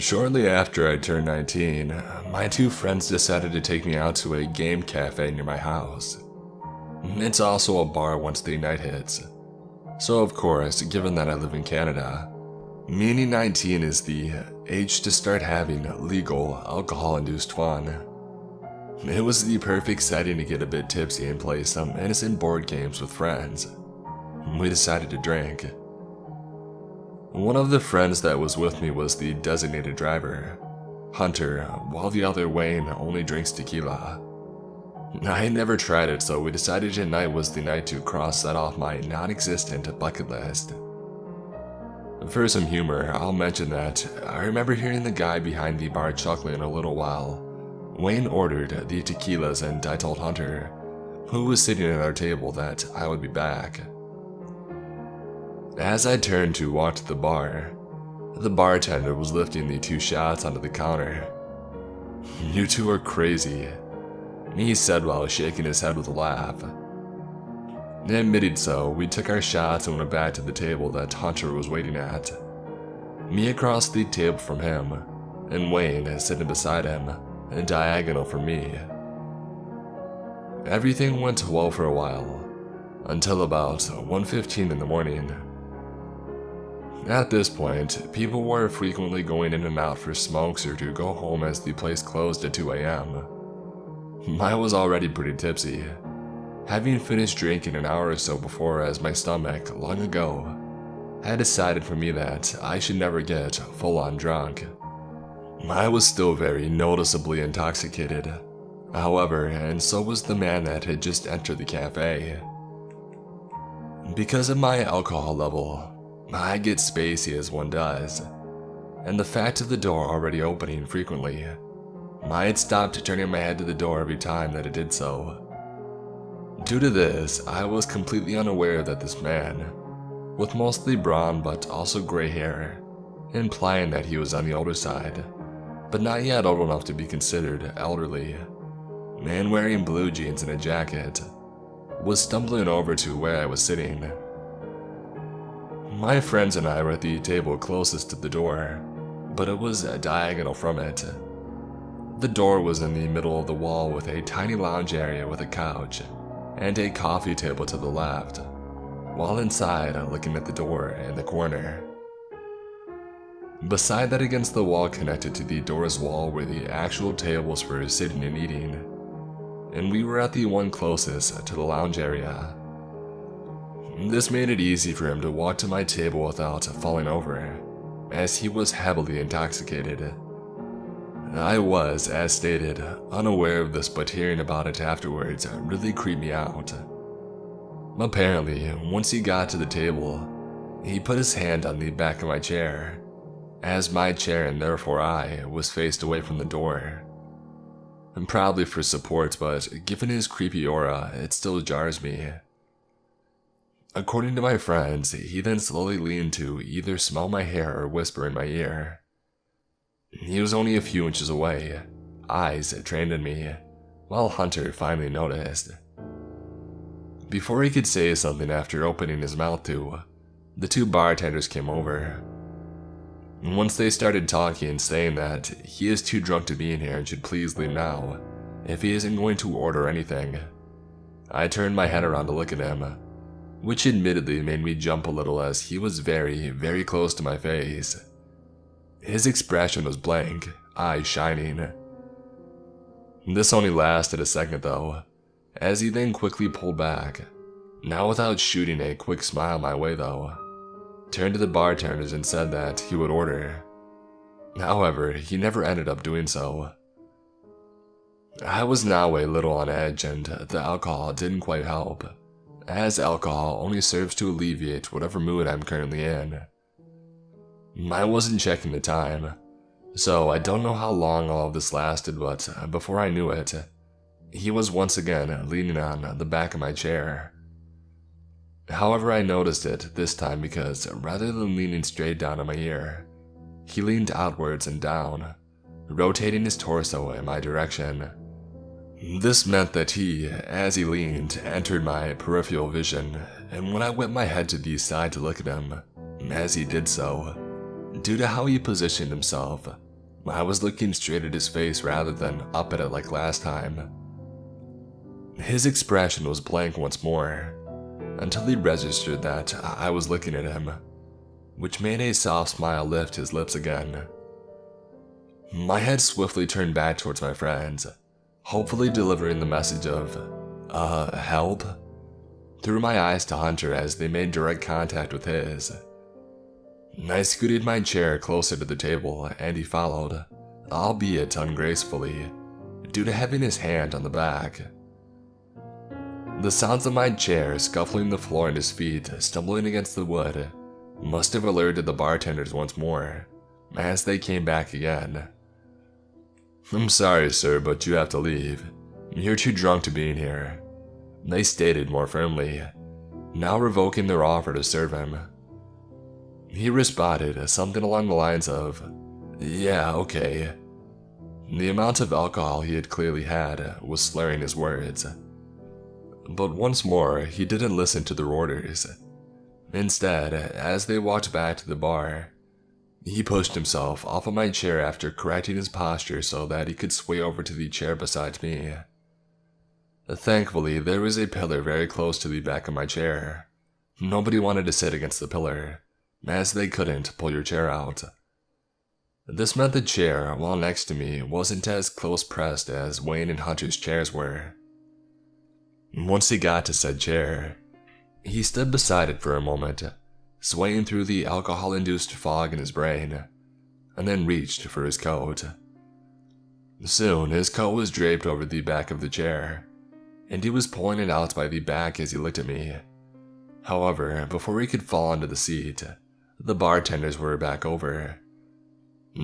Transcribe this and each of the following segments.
Shortly after I turned 19, my two friends decided to take me out to a game cafe near my house. It's also a bar once the night hits. So of course, given that I live in Canada, meaning 19 is the age to start having legal alcohol-induced fun. It was the perfect setting to get a bit tipsy and play some innocent board games with friends. We decided to drink. One of the friends that was with me was the designated driver, Hunter, while the other, Wayne, only drinks tequila. I had never tried it, so we decided tonight was the night to cross that off my non-existent bucket list. For some humor, I'll mention that I remember hearing the guy behind the bar chuckling a little while Wayne ordered the tequilas, and I told Hunter, who was sitting at our table, that I would be back. As I turned to walk to the bar, the bartender was lifting the 2 shots onto the counter. "You two are crazy," he said while shaking his head with a laugh. Admitted so, we took our shots and went back to the table that Hunter was waiting at. Me across the table from him, and Wayne sitting beside him, and diagonal from me. Everything went well for a while, until about 1:15 in the morning. At this point, people were frequently going in and out for smokes or to go home as the place closed at 2 a.m. I was already pretty tipsy, having finished drinking an hour or so before, as my stomach, long ago, had decided for me that I should never get full-on drunk. I was still very noticeably intoxicated, however, and so was the man that had just entered the cafe. Because of my alcohol level, I get spacey as one does, and the fact of the door already opening frequently, I had stopped turning my head to the door every time that it did so. Due to this, I was completely unaware that this man, with mostly brown but also gray hair, implying that he was on the older side, but not yet old enough to be considered elderly, and wearing blue jeans and a jacket, was stumbling over to where I was sitting. My friends and I were at the table closest to the door, but it was diagonal from it. The door was in the middle of the wall with a tiny lounge area with a couch and a coffee table to the left, while inside looking at the door in the corner. Beside that, against the wall connected to the door's wall, were the actual tables for sitting and eating, and we were at the one closest to the lounge area. This made it easy for him to walk to my table without falling over, as he was heavily intoxicated. I was, as stated, unaware of this, but hearing about it afterwards really creeped me out. Apparently, once he got to the table, he put his hand on the back of my chair, as my chair, and therefore I, was faced away from the door. And probably for support, but given his creepy aura, it still jars me. According to my friends, he then slowly leaned to either smell my hair or whisper in my ear. He was only a few inches away, eyes trained on me, while Hunter finally noticed. Before he could say something after opening his mouth to, the 2 bartenders came over. Once they started talking, saying that he is too drunk to be in here and should please leave now, if he isn't going to order anything. I turned my head around to look at him, which admittedly made me jump a little as he was very, very close to my face. His expression was blank, eyes shining. This only lasted a second though, as he then quickly pulled back, now without shooting a quick smile my way though, turned to the bartenders and said that he would order. However, he never ended up doing so. I was now a little on edge, and the alcohol didn't quite help, as alcohol only serves to alleviate whatever mood I'm currently in. I wasn't checking the time, so I don't know how long all of this lasted, but before I knew it, he was once again leaning on the back of my chair. However, I noticed it this time because rather than leaning straight down on my ear, he leaned outwards and down, rotating his torso in my direction. This meant that he, as he leaned, entered my peripheral vision, and when I whipped my head to the side to look at him, as he did so, due to how he positioned himself, I was looking straight at his face rather than up at it like last time. His expression was blank once more, until he registered that I was looking at him, which made a soft smile lift his lips again. My head swiftly turned back towards my friends, hopefully delivering the message of, help, through my eyes to Hunter as they made direct contact with his. I scooted my chair closer to the table and he followed, albeit ungracefully, due to having his hand on the back. The sounds of my chair scuffling the floor and his feet stumbling against the wood must have alerted the bartenders once more, as they came back again. "I'm sorry, sir, but you have to leave. You're too drunk to be in here," they stated more firmly, now revoking their offer to serve him. He responded something along the lines of, "Yeah, okay." The amount of alcohol he had clearly had was slurring his words. But once more, he didn't listen to their orders. Instead, as they walked back to the bar, he pushed himself off of my chair after correcting his posture so that he could sway over to the chair beside me. Thankfully, there was a pillar very close to the back of my chair. Nobody wanted to sit against the pillar, as they couldn't pull your chair out. This meant the chair, while next to me, wasn't as close pressed as Wayne and Hunter's chairs were. Once he got to said chair, he stood beside it for a moment, swaying through the alcohol-induced fog in his brain, and then reached for his coat. Soon, his coat was draped over the back of the chair, and he was pulling it out by the back as he looked at me. However, before he could fall onto the seat, the bartenders were back over.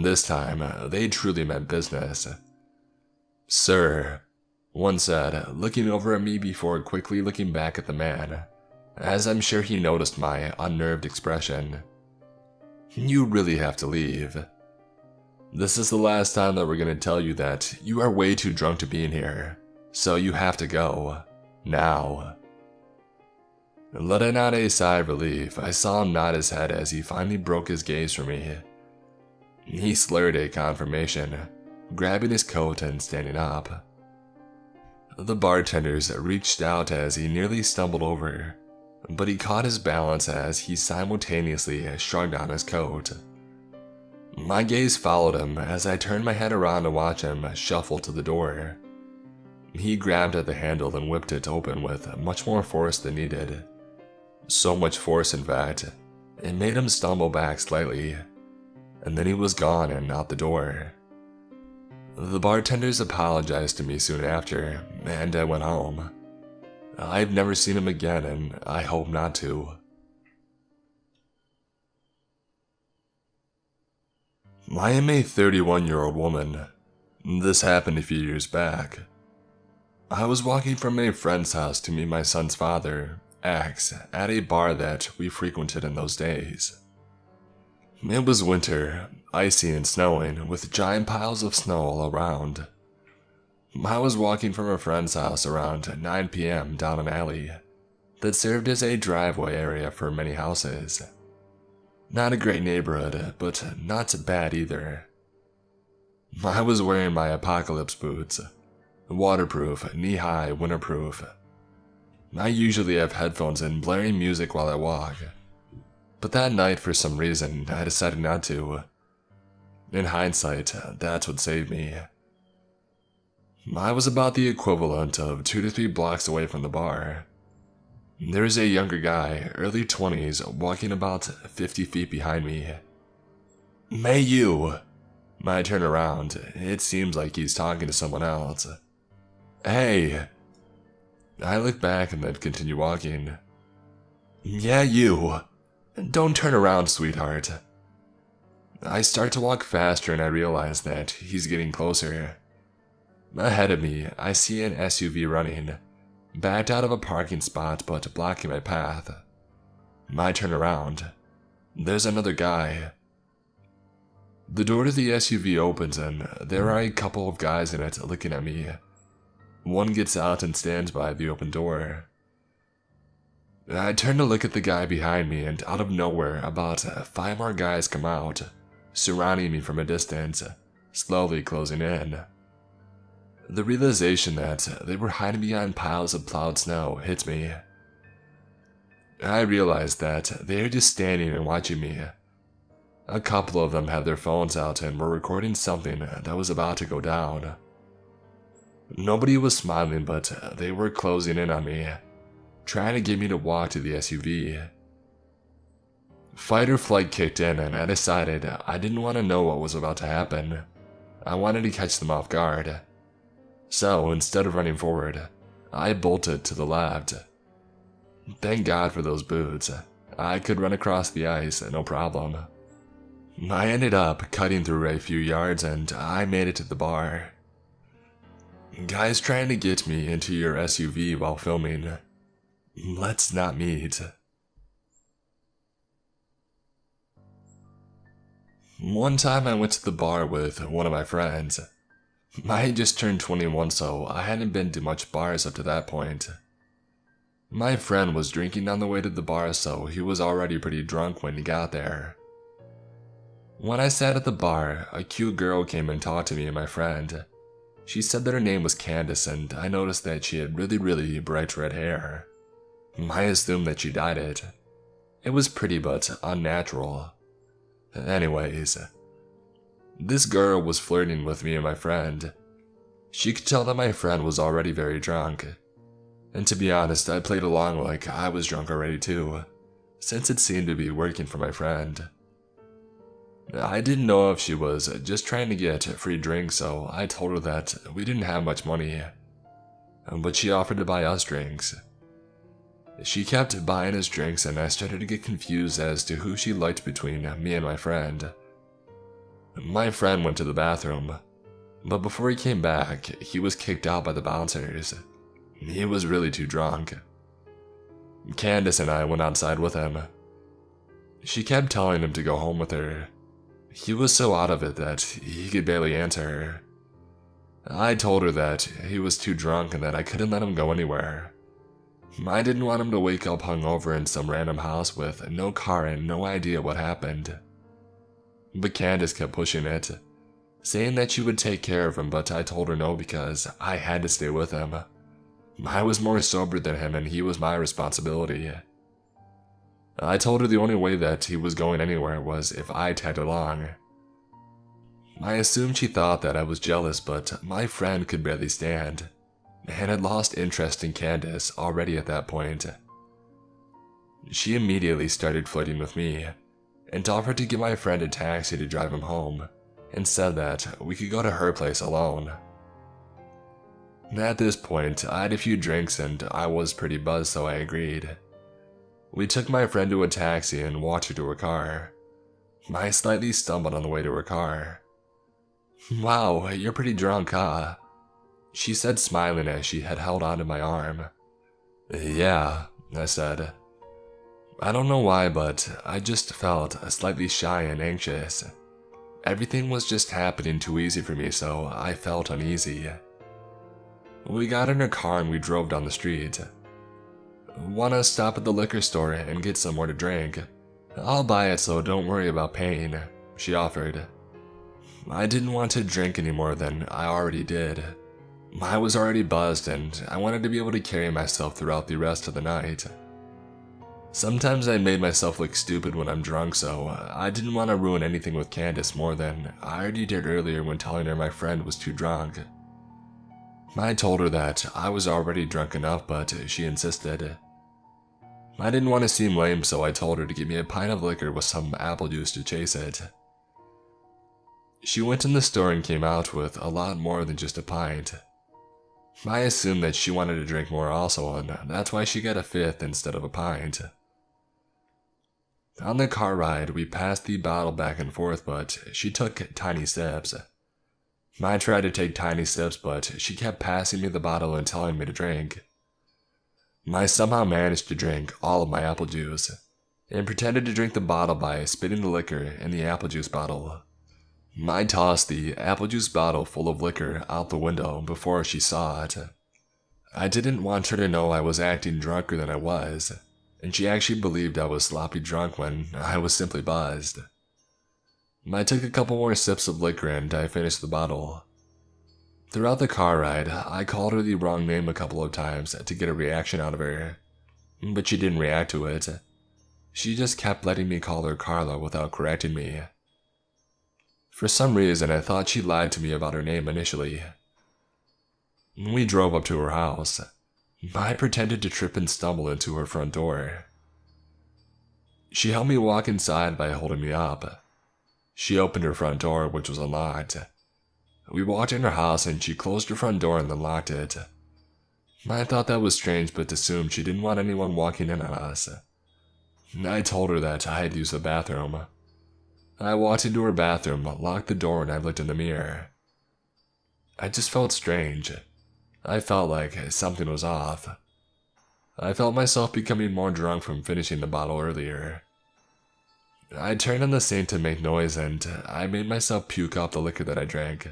This time, they truly meant business. "Sir," one said, looking over at me before quickly looking back at the man, as I'm sure he noticed my unnerved expression. "You really have to leave. This is the last time that we're going to tell you that you are way too drunk to be in here, so you have to go. Now." Letting out a sigh of relief, I saw him nod his head as he finally broke his gaze from me. He slurred a confirmation, grabbing his coat and standing up. The bartenders reached out as he nearly stumbled over, but he caught his balance as he simultaneously shrugged on his coat. My gaze followed him as I turned my head around to watch him shuffle to the door. He grabbed at the handle and whipped it open with much more force than needed. So much force, in fact, it made him stumble back slightly, and then he was gone and out the door. The bartenders apologized to me soon after, and I went home. I've never seen him again, and I hope not to. I am a 31-year-old woman. This happened a few years back. I was walking from a friend's house to meet my son's father, X, at a bar that we frequented in those days. It was winter, icy and snowing, with giant piles of snow all around. I was walking from a friend's house around 9 p.m. down an alley that served as a driveway area for many houses. Not a great neighborhood, but not bad either. I was wearing my apocalypse boots, waterproof, knee-high, winterproof. I usually have headphones and blaring music while I walk, but that night for some reason I decided not to. In hindsight, that's what saved me. I was about the equivalent of 2 to 3 blocks away from the bar. There was a younger guy, early 20s, walking about 50 feet behind me. "Hey you!" I turn around. It seems like he's talking to someone else. "Hey!" I look back and then continue walking. "Yeah, you! Don't turn around, sweetheart." I start to walk faster and I realize that he's getting closer. Ahead of me, I see an SUV running, backed out of a parking spot but blocking my path. I turn around. There's another guy. The door to the SUV opens and there are a couple of guys in it looking at me. One gets out and stands by the open door. I turn to look at the guy behind me and out of nowhere about 5 more guys come out, surrounding me from a distance, slowly closing in. The realization that they were hiding behind piles of plowed snow hit me. I realized that they were just standing and watching me. A couple of them had their phones out and were recording something that was about to go down. Nobody was smiling, but they were closing in on me, trying to get me to walk to the SUV. Fight or flight kicked in, and I decided I didn't want to know what was about to happen. I wanted to catch them off guard. So, instead of running forward, I bolted to the left. Thank God for those boots. I could run across the ice, no problem. I ended up cutting through a few yards and I made it to the bar. Guys trying to get me into your SUV while filming. Let's not meet. One time I went to the bar with one of my friends. I had just turned 21, so I hadn't been to much bars up to that point. My friend was drinking on the way to the bar, so he was already pretty drunk when he got there. When I sat at the bar, a cute girl came and talked to me and my friend. She said that her name was Candace, and I noticed that she had really bright red hair. I assumed that she dyed it. It was pretty but unnatural. Anyways, this girl was flirting with me and my friend. She could tell that my friend was already very drunk. And to be honest, I played along like I was drunk already too, since it seemed to be working for my friend. I didn't know if she was just trying to get free drinks, so I told her that we didn't have much money, but she offered to buy us drinks. She kept buying us drinks and I started to get confused as to who she liked between me and my friend. My friend went to the bathroom, but before he came back, he was kicked out by the bouncers. He was really too drunk. Candace and I went outside with him. She kept telling him to go home with her. He was so out of it that he could barely answer her. I told her that he was too drunk and that I couldn't let him go anywhere. I didn't want him to wake up hungover in some random house with no car and no idea what happened. But Candace kept pushing it, saying that she would take care of him, but I told her no because I had to stay with him. I was more sober than him and he was my responsibility. I told her the only way that he was going anywhere was if I tagged along. I assumed she thought that I was jealous, but my friend could barely stand, and had lost interest in Candace already at that point. She immediately started flirting with me, and offered to give my friend a taxi to drive him home, and said that we could go to her place alone. At this point, I had a few drinks and I was pretty buzzed, so I agreed. We took my friend to a taxi and walked her to her car. I slightly stumbled on the way to her car. "Wow, you're pretty drunk, huh?" she said, smiling as she had held onto my arm. "Yeah," I said. I don't know why, but I just felt slightly shy and anxious. Everything was just happening too easy for me, so I felt uneasy. We got in her car and we drove down the street. "Wanna stop at the liquor store and get some more to drink? I'll buy it, so don't worry about paying," she offered. I didn't want to drink any more than I already did. I was already buzzed and I wanted to be able to carry myself throughout the rest of the night. Sometimes I made myself look stupid when I'm drunk, so I didn't want to ruin anything with Candace more than I already did earlier when telling her my friend was too drunk. I told her that I was already drunk enough, but she insisted. I didn't want to seem lame, so I told her to get me a pint of liquor with some apple juice to chase it. She went in the store and came out with a lot more than just a pint. I assumed that she wanted to drink more also, and that's why she got a fifth instead of a pint. On the car ride, we passed the bottle back and forth, but she took tiny sips. I tried to take tiny sips, but she kept passing me the bottle and telling me to drink. I somehow managed to drink all of my apple juice, and pretended to drink the bottle by spitting the liquor in the apple juice bottle. I tossed the apple juice bottle full of liquor out the window before she saw it. I didn't want her to know I was acting drunker than I was, and she actually believed I was sloppy drunk when I was simply buzzed. I took a couple more sips of liquor and I finished the bottle. Throughout the car ride, I called her the wrong name a couple of times to get a reaction out of her, but she didn't react to it. She just kept letting me call her Carla without correcting me. For some reason, I thought she lied to me about her name initially. We drove up to her house. I pretended to trip and stumble into her front door. She helped me walk inside by holding me up. She opened her front door, which was unlocked. We walked in her house and she closed her front door and then locked it. I thought that was strange but assumed she didn't want anyone walking in on us. I told her that I had used the bathroom. I walked into her bathroom, locked the door, and I looked in the mirror. I just felt strange. I felt like something was off. I felt myself becoming more drunk from finishing the bottle earlier. I turned on the sink to make noise and I made myself puke up the liquor that I drank.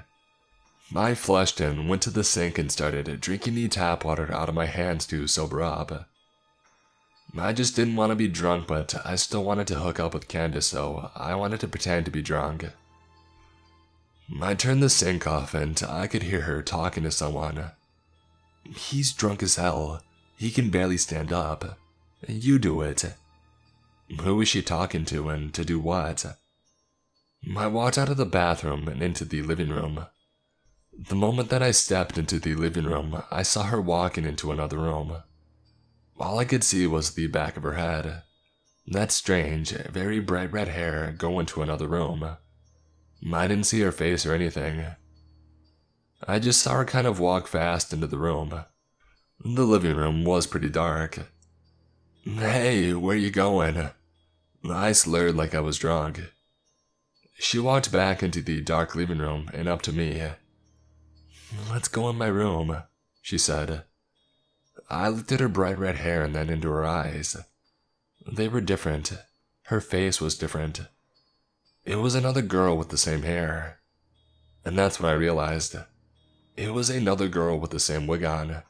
I flushed and went to the sink and started drinking the tap water out of my hands to sober up. I just didn't want to be drunk, but I still wanted to hook up with Candace, so I wanted to pretend to be drunk. I turned the sink off and I could hear her talking to someone. "He's drunk as hell. He can barely stand up. You do it." Who was she talking to and to do what? I walked out of the bathroom and into the living room. The moment that I stepped into the living room, I saw her walking into another room. All I could see was the back of her head. That strange, very bright red hair go into another room. I didn't see her face or anything. I just saw her kind of walk fast into the room. The living room was pretty dark. "Hey, where you going?" I slurred like I was drunk. She walked back into the dark living room and up to me. "Let's go in my room," she said. I looked at her bright red hair and then into her eyes. They were different. Her face was different. It was another girl with the same hair. And that's when I realized. It was another girl with the same wig on.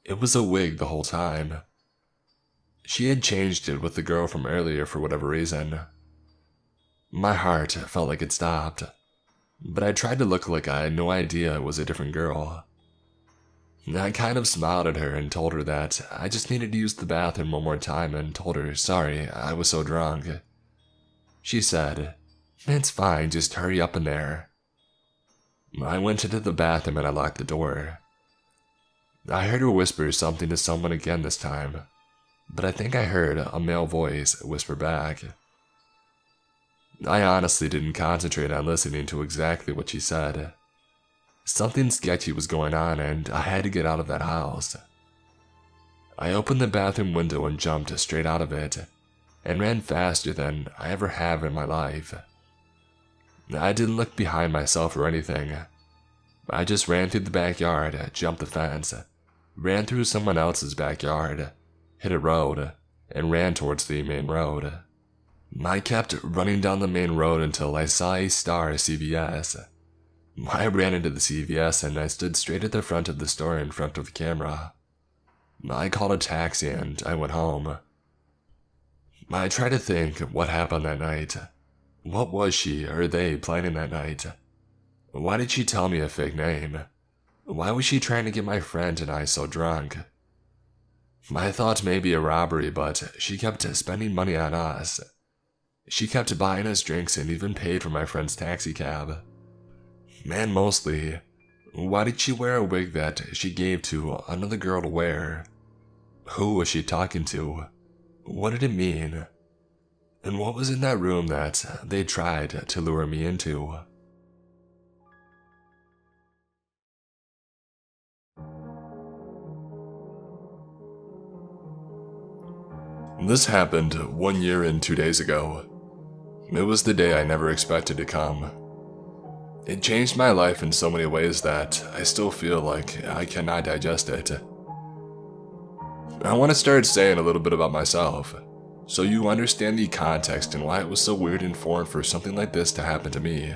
It was a wig the whole time. She had changed it with the girl from earlier for whatever reason. My heart felt like it stopped, but I tried to look like I had no idea it was a different girl. I kind of smiled at her and told her that I just needed to use the bathroom one more time and told her sorry I was so drunk. She said, "It's fine, just hurry up in there." I went into the bathroom and I locked the door. I heard her whisper something to someone again this time, but I think I heard a male voice whisper back. I honestly didn't concentrate on listening to exactly what she said. Something sketchy was going on and I had to get out of that house. I opened the bathroom window and jumped straight out of it, and ran faster than I ever have in my life. I didn't look behind myself or anything. I just ran through the backyard, jumped the fence, ran through someone else's backyard, hit a road, and ran towards the main road. I kept running down the main road until I saw a Star CVS. I ran into the CVS and I stood straight at the front of the store in front of the camera. I called a taxi and I went home. I tried to think what happened that night. What was she or they planning that night? Why did she tell me a fake name? Why was she trying to get my friend and I so drunk? I thought maybe a robbery, but she kept spending money on us. She kept buying us drinks and even paid for my friend's taxi cab. And mostly, why did she wear a wig that she gave to another girl to wear? Who was she talking to? What did it mean? And what was in that room that they tried to lure me into? This happened 1 year and 2 days ago. It was the day I never expected to come. It changed my life in so many ways that I still feel like I cannot digest it. I want to start saying a little bit about myself, so you understand the context and why it was so weird and foreign for something like this to happen to me.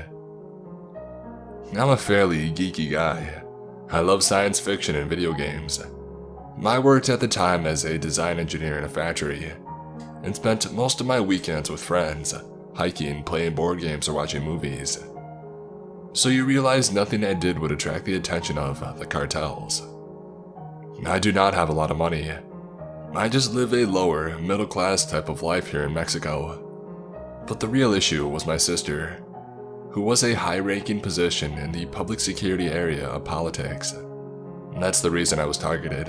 I'm a fairly geeky guy. I love science fiction and video games. I worked at the time as a design engineer in a factory, and spent most of my weekends with friends, hiking, playing board games, or watching movies. So you realize nothing I did would attract the attention of the cartels. I do not have a lot of money. I just live a lower, middle-class type of life here in Mexico. But the real issue was my sister, who was a high-ranking position in the public security area of politics. That's the reason I was targeted.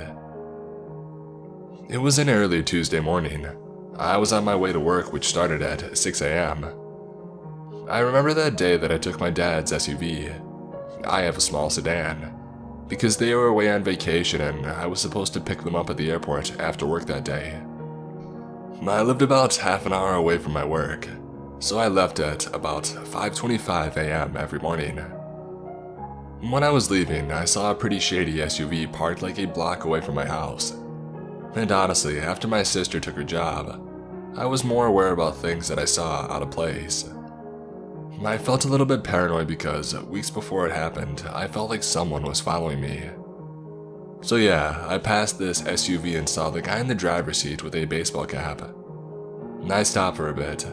It was an early Tuesday morning. I was on my way to work, which started at 6 a.m. I remember that day that I took my dad's SUV. I have a small sedan, because they were away on vacation and I was supposed to pick them up at the airport after work that day. I lived about half an hour away from my work, so I left at about 5:25 a.m. every morning. When I was leaving, I saw a pretty shady SUV parked like a block away from my house. And honestly, after my sister took her job, I was more aware about things that I saw out of place. I felt a little bit paranoid because weeks before it happened, I felt like someone was following me. So yeah, I passed this SUV and saw the guy in the driver's seat with a baseball cap. I stopped for a bit,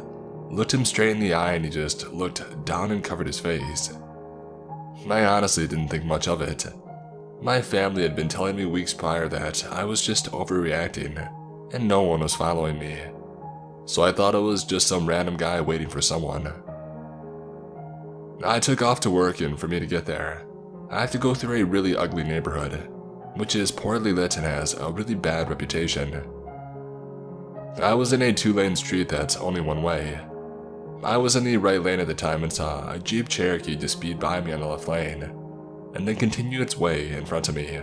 looked him straight in the eye, and he just looked down and covered his face. I honestly didn't think much of it. My family had been telling me weeks prior that I was just overreacting, and no one was following me. So I thought it was just some random guy waiting for someone. I took off to work, and for me to get there, I have to go through a really ugly neighborhood, which is poorly lit and has a really bad reputation. I was in a 2-lane street that's only one way. I was in the right lane at the time and saw a Jeep Cherokee just speed by me on the left lane, and then continue its way in front of me.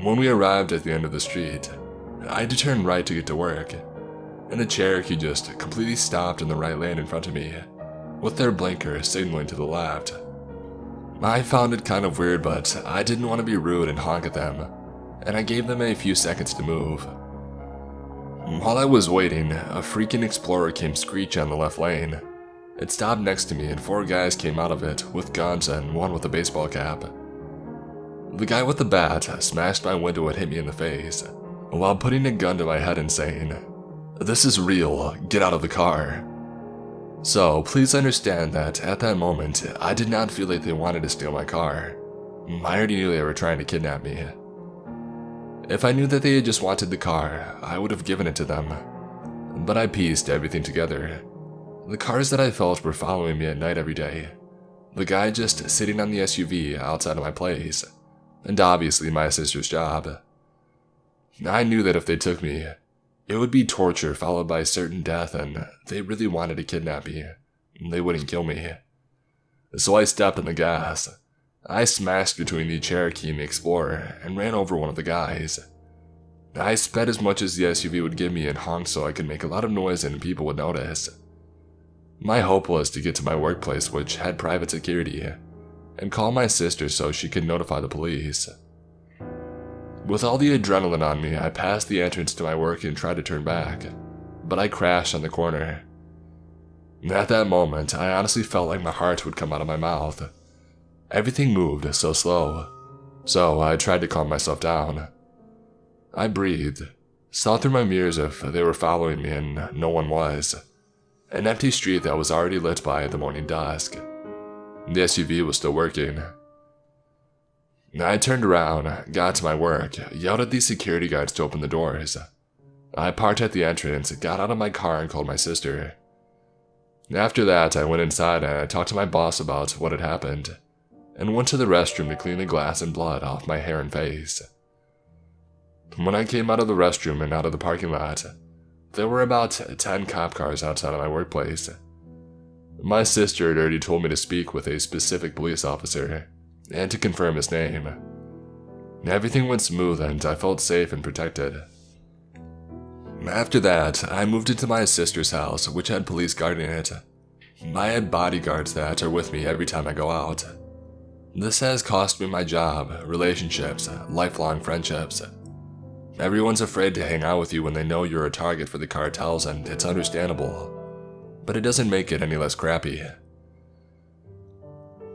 When we arrived at the end of the street, I had to turn right to get to work, and the Cherokee just completely stopped in the right lane in front of me, with their blinker signaling to the left. I found it kind of weird, but I didn't want to be rude and honk at them, and I gave them a few seconds to move. While I was waiting, a freaking Explorer came screeching on the left lane. It stopped next to me and 4 guys came out of it with guns and one with a baseball cap. The guy with the bat smashed my window and hit me in the face, while putting a gun to my head and saying, "This is real, get out of the car." So please understand that at that moment, I did not feel like they wanted to steal my car. I already knew they were trying to kidnap me. If I knew that they had just wanted the car, I would have given it to them. But I pieced everything together. The cars that I felt were following me at night every day. The guy just sitting on the SUV outside of my place. And obviously my sister's job. I knew that if they took me, it would be torture followed by certain death, and they really wanted to kidnap me. They wouldn't kill me. So I stepped on the gas. I smashed between the Cherokee and the Explorer and ran over one of the guys. I sped as much as the SUV would give me and honked so I could make a lot of noise and people would notice. My hope was to get to my workplace, which had private security, and call my sister so she could notify the police. With all the adrenaline on me, I passed the entrance to my work and tried to turn back, but I crashed on the corner. At that moment, I honestly felt like my heart would come out of my mouth. Everything moved so slow, so I tried to calm myself down. I breathed, saw through my mirrors if they were following me, and no one was. An empty street that was already lit by the morning dusk. The SUV was still working. I turned around, got to my work, yelled at the security guards to open the doors. I parked at the entrance, got out of my car and called my sister. After that, I went inside and I talked to my boss about what had happened, and went to the restroom to clean the glass and blood off my hair and face. When I came out of the restroom and out of the parking lot, there were about 10 cop cars outside of my workplace. My sister had already told me to speak with a specific police officer, and to confirm his name. Everything went smooth and I felt safe and protected. After that, I moved into my sister's house, which had police guarding it. I had bodyguards that are with me every time I go out. This has cost me my job, relationships, lifelong friendships. Everyone's afraid to hang out with you when they know you're a target for the cartels, and it's understandable. But it doesn't make it any less crappy.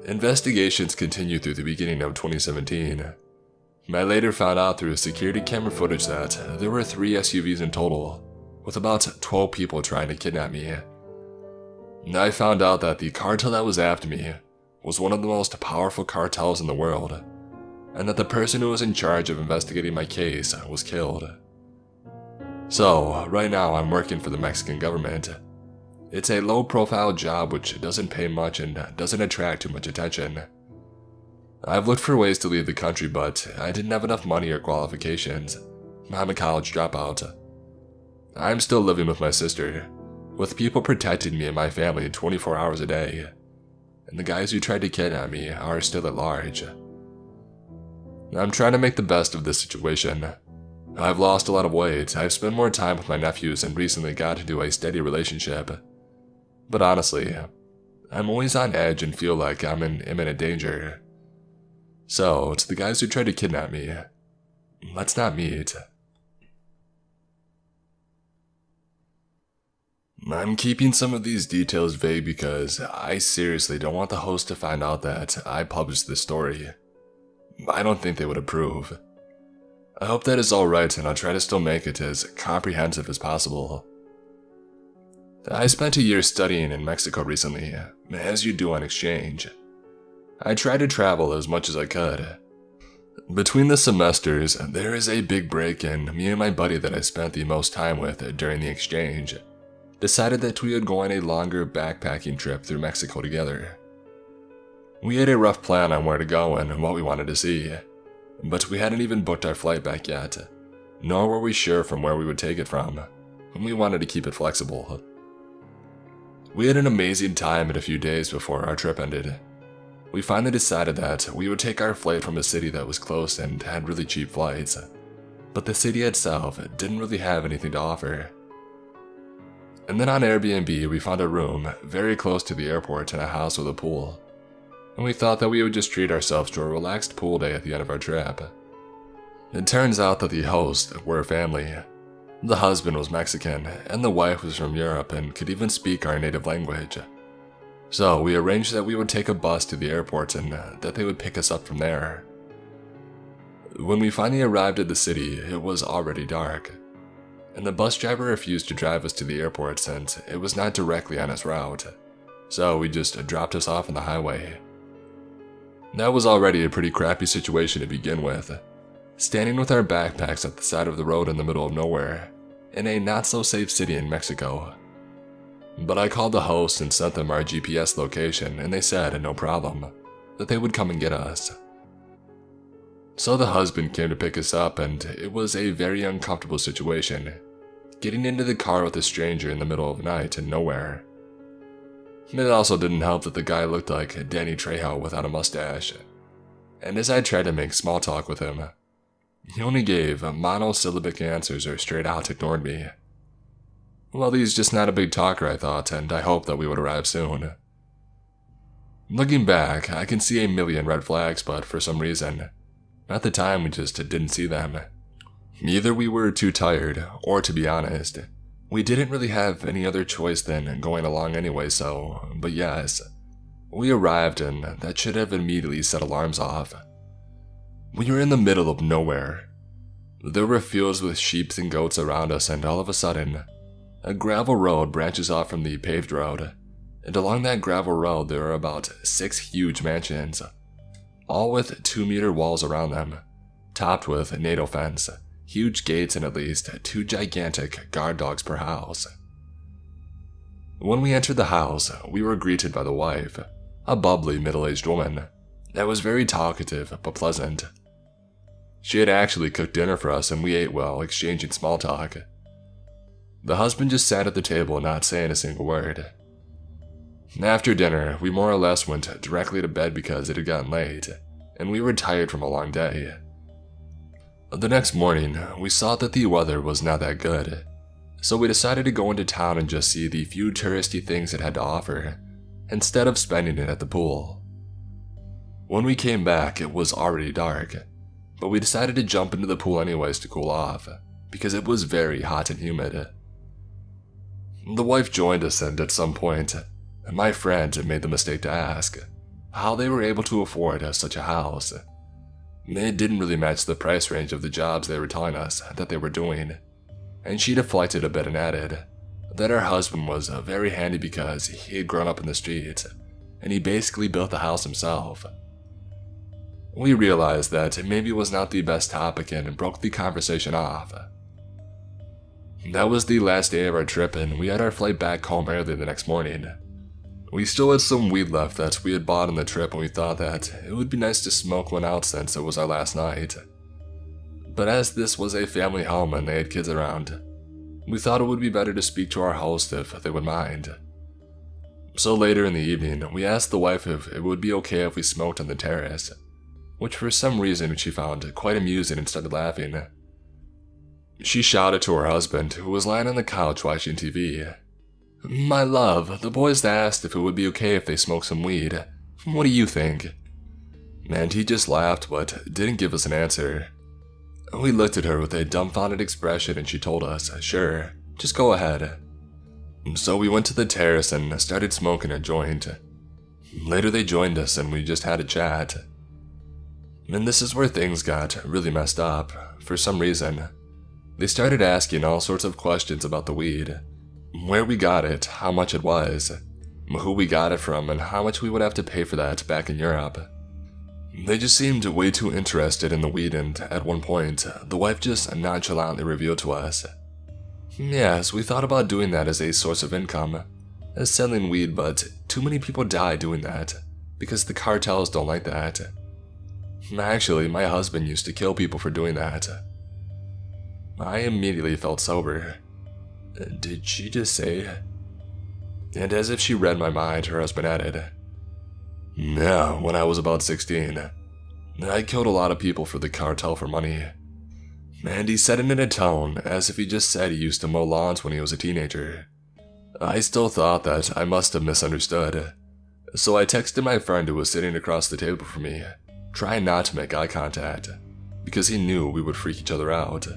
Investigations continued through the beginning of 2017. I later found out through security camera footage that there were 3 SUVs in total, with about 12 people trying to kidnap me. I found out that the cartel that was after me was one of the most powerful cartels in the world, and that the person who was in charge of investigating my case was killed. So, right now I'm working for the Mexican government. It's a low-profile job which doesn't pay much and doesn't attract too much attention. I've looked for ways to leave the country, but I didn't have enough money or qualifications. I'm a college dropout. I'm still living with my sister, with people protecting me and my family 24 hours a day, and the guys who tried to kidnap me are still at large. I'm trying to make the best of this situation. I've lost a lot of weight, I've spent more time with my nephews, and recently got into a steady relationship. But honestly, I'm always on edge and feel like I'm in imminent danger. So, to the guys who tried to kidnap me, let's not meet. I'm keeping some of these details vague because I seriously don't want the host to find out that I published this story. I don't think they would approve. I hope that is alright, and I'll try to still make it as comprehensive as possible. I spent a year studying in Mexico recently, as you do on exchange. I tried to travel as much as I could. Between the semesters, there is a big break, and me and my buddy that I spent the most time with during the exchange decided that we would go on a longer backpacking trip through Mexico together. We had a rough plan on where to go and what we wanted to see, but we hadn't even booked our flight back yet, nor were we sure from where we would take it from, and we wanted to keep it flexible. We had an amazing time in a few days before our trip ended. We finally decided that we would take our flight from a city that was close and had really cheap flights, but the city itself didn't really have anything to offer. And then on Airbnb we found a room very close to the airport in a house with a pool, and we thought that we would just treat ourselves to a relaxed pool day at the end of our trip. It turns out that the hosts were a family. The husband was Mexican, and the wife was from Europe and could even speak our native language. So we arranged that we would take a bus to the airport and that they would pick us up from there. When we finally arrived at the city, it was already dark, and the bus driver refused to drive us to the airport since it was not directly on his route, so he just dropped us off on the highway. That was already a pretty crappy situation to begin with, standing with our backpacks at the side of the road in the middle of nowhere, in a not-so-safe city in Mexico. But I called the host and sent them our GPS location, and they said, no problem, that they would come and get us. So the husband came to pick us up, and it was a very uncomfortable situation, getting into the car with a stranger in the middle of the night and nowhere. It also didn't help that the guy looked like Danny Trejo without a mustache, and as I tried to make small talk with him, he only gave monosyllabic answers or straight out ignored me. Well, he's just not a big talker, I thought, and I hoped that we would arrive soon. Looking back, I can see a million red flags, but for some reason, at the time we just didn't see them. Either we were too tired, or to be honest, we didn't really have any other choice than going along anyway, but yes, we arrived and that should have immediately set alarms off. We were in the middle of nowhere. There were fields with sheep and goats around us, and all of a sudden, a gravel road branches off from the paved road, and along that gravel road there are about 6 huge mansions, all with 2-meter walls around them, topped with NATO fence, huge gates, and at least 2 gigantic guard dogs per house. When we entered the house, we were greeted by the wife, a bubbly middle-aged woman that was very talkative but pleasant. She had actually cooked dinner for us, and we ate while exchanging small talk. The husband just sat at the table not saying a single word. After dinner, we more or less went directly to bed because it had gotten late, and we were tired from a long day. The next morning, we saw that the weather was not that good, so we decided to go into town and just see the few touristy things it had to offer, instead of spending it at the pool. When we came back, it was already dark, but we decided to jump into the pool anyways to cool off, because it was very hot and humid. The wife joined us, and at some point, my friend made the mistake to ask how they were able to afford such a house. It didn't really match the price range of the jobs they were telling us that they were doing, and she deflected a bit and added that our husband was very handy because he had grown up in the streets, and he basically built the house himself. We realized that maybe it was not the best topic and broke the conversation off. That was the last day of our trip, and we had our flight back home early the next morning. We still had some weed left that we had bought on the trip, and we thought that it would be nice to smoke one out since it was our last night. But as this was a family home and they had kids around, we thought it would be better to speak to our host if they would mind. So later in the evening, we asked the wife if it would be okay if we smoked on the terrace, which for some reason she found quite amusing and started laughing. She shouted to her husband, who was lying on the couch watching TV, "My love, the boys asked if it would be okay if they smoked some weed. What do you think?" And he just laughed but didn't give us an answer. We looked at her with a dumbfounded expression and she told us, "Sure, just go ahead." So we went to the terrace and started smoking a joint. Later they joined us and we just had a chat. And this is where things got really messed up. For some reason, they started asking all sorts of questions about the weed. Where we got it, how much it was, who we got it from, and how much we would have to pay for that back in Europe. They just seemed way too interested in the weed, and at one point, the wife just nonchalantly revealed to us, "Yes, we thought about doing that as a source of income, as selling weed, but too many people die doing that, because the cartels don't like that. Actually, my husband used to kill people for doing that." I immediately felt sober. Did she just say? And as if she read my mind, her husband added, "Yeah, when I was about 16, I killed a lot of people for the cartel for money." And he said it in a tone as if he just said he used to mow lawns when he was a teenager. I still thought that I must have misunderstood, so I texted my friend who was sitting across the table from me, trying not to make eye contact, because he knew we would freak each other out.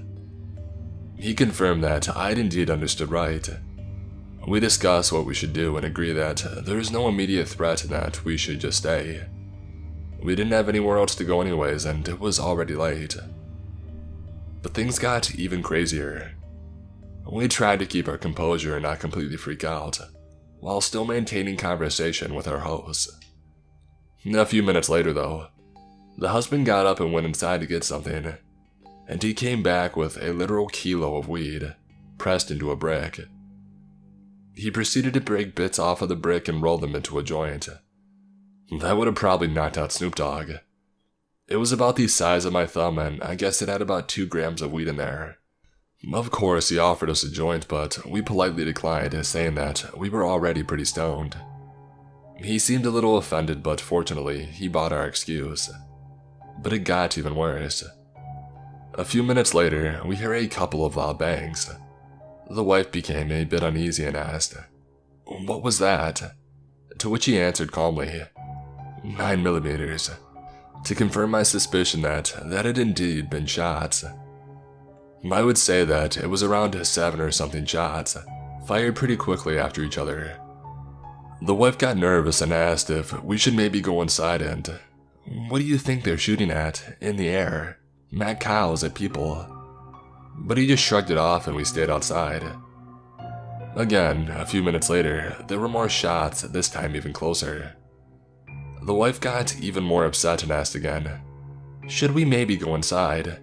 He confirmed that I'd indeed understood right. We discussed what we should do and agreed that there is no immediate threat and that we should just stay. We didn't have anywhere else to go anyways, and it was already late. But things got even crazier. We tried to keep our composure and not completely freak out, while still maintaining conversation with our host. A few minutes later though, the husband got up and went inside to get something, and he came back with a literal kilo of weed, pressed into a brick. He proceeded to break bits off of the brick and roll them into a joint. That would have probably knocked out Snoop Dogg. It was about the size of my thumb, and I guess it had about 2 grams of weed in there. Of course, he offered us a joint, but we politely declined, saying that we were already pretty stoned. He seemed a little offended, but fortunately, he bought our excuse. But it got even worse. A few minutes later, we hear a couple of loud bangs. The wife became a bit uneasy and asked, "What was that?" To which he answered calmly, 9mm, to confirm my suspicion that had indeed been shots. I would say that it was around 7 or something shots, fired pretty quickly after each other. The wife got nervous and asked if we should maybe go inside and, "What do you think they're shooting at, in the air? Mad cows at people?" But he just shrugged it off and we stayed outside. Again, a few minutes later, there were more shots, this time even closer. The wife got even more upset and asked again, "Should we maybe go inside?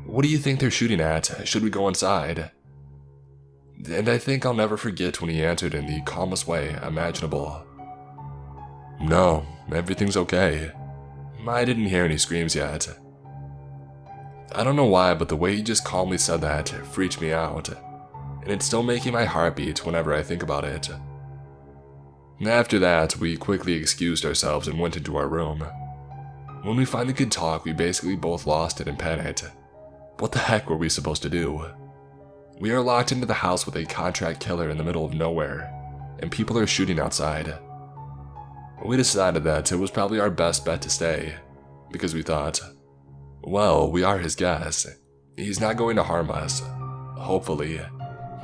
What do you think they're shooting at? Should we go inside?" And I think I'll never forget when he answered in the calmest way imaginable, "No, everything's okay. I didn't hear any screams yet." I don't know why, but the way he just calmly said that freaked me out, and it's still making my heart beat whenever I think about it. After that, we quickly excused ourselves and went into our room. When we finally could talk, we basically both lost it and panicked. What the heck were we supposed to do? We are locked into the house with a contract killer in the middle of nowhere, and people are shooting outside. We decided that it was probably our best bet to stay, because we thought, well, we are his guests. He's not going to harm us, hopefully.